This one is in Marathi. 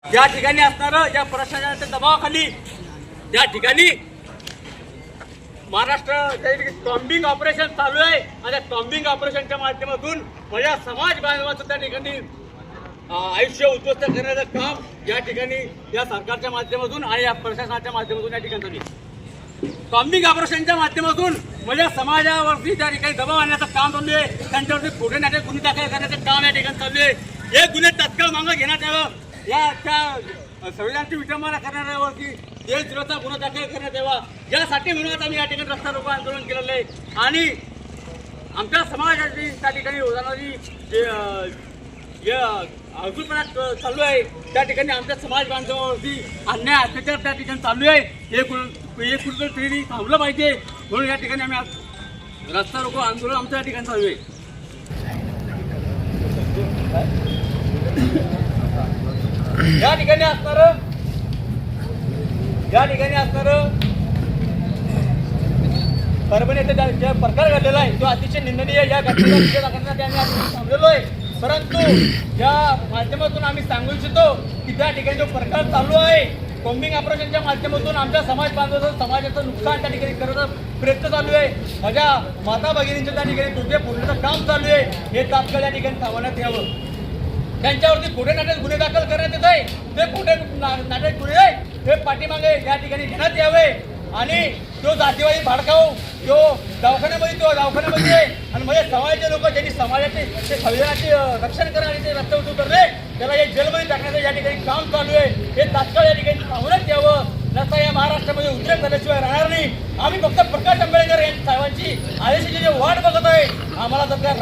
या ठिकाणी असणारं या प्रशासनाच्या दबावाखाली त्या ठिकाणी महाराष्ट्र टॉम्बिंग ऑपरेशन चालू आहे आणि त्या टॉम्बिंग ऑपरेशनच्या माध्यमातून माझ्या समाज बांधवाचं त्या ठिकाणी आयुष्य उद्ध्वस्त करण्याचं काम या ठिकाणी या सरकारच्या माध्यमातून आणि या प्रशासनाच्या माध्यमातून या ठिकाणी चालू आहे। टॉम्बिंग ऑपरेशनच्या माध्यमातून माझ्या समाजावरती त्या ठिकाणी दबाव आणण्याचं काम चालू आहे। त्यांच्यावरती खोटे नाटे गुन्हे दाखल करण्याचं काम या ठिकाणी चालू आहे। हे गुन्हे तत्काळ मागं घेण्यात यावं, या त्या संविधानाची विटंबना करणाऱ्यावरती देशद्रोहाचा गुन्हा दाखल करण्यात यावा, यासाठी म्हणून आम्ही या ठिकाणी रस्ता रोको आंदोलन केलेलं आहे। आणि आमच्या समाजाची त्या ठिकाणी होणारी जे अजूनपणा चालू आहे त्या ठिकाणी आमच्या समाज बांधवांवरती अन्याय अत्याचार त्या ठिकाणी चालू आहे, हे कुठेतरी थांबलं पाहिजे। म्हणून या ठिकाणी आम्ही आज रस्ता रोको आंदोलन आमच्या या ठिकाणी चालू आहे। या ठिकाणी असणारं परभणी येथे जे प्रकार घडलेला आहे तो अतिशय निंदनीय, या घटनेचा निषेध करण्यासाठी आम्ही आज थांबलेलो आहे। परंतु या माध्यमातून आम्ही सांगू इच्छितो की त्या ठिकाणी जो प्रकार चालू आहे टॉम्बिंग ऑपरेशनच्या माध्यमातून आमच्या समाज बांधवाचं समाजाचं नुकसान त्या ठिकाणी करण्याचा प्रयत्न चालू आहे। माझ्या माता भगिनींच्या त्या ठिकाणी तुझे पूर्णचं काम चालू आहे, हे तात्काळ या ठिकाणी थांबवण्यात यावं। त्यांच्यावरती खोटे नाटक गुन्हे दाखल करण्यात येत आहे, ते खोटे नाटक गुन्हे हे पाठीमागे या ठिकाणी घेण्यात यावे आणि तो जातीवादी भाडकाऊ तो दवाखान्यामध्ये आणि म्हणजे समाजाचे लोक ज्यांनी समाजाचे ते संविधानाचे रक्षण करा आणि ते रस्ते उतरू करले त्याला या जेलमध्ये टाकण्याचं या ठिकाणी काम चालू आहे, हे तात्काळ या ठिकाणी थांबवण्यात यावं। नसता या महाराष्ट्रामध्ये उद्रेक झाल्याशिवाय राहणार नाही। आम्ही फक्त प्रकाश आंबेडकर यांच्या साहेबांची आदेशाची वाट बघत आहे। आम्हाला जर का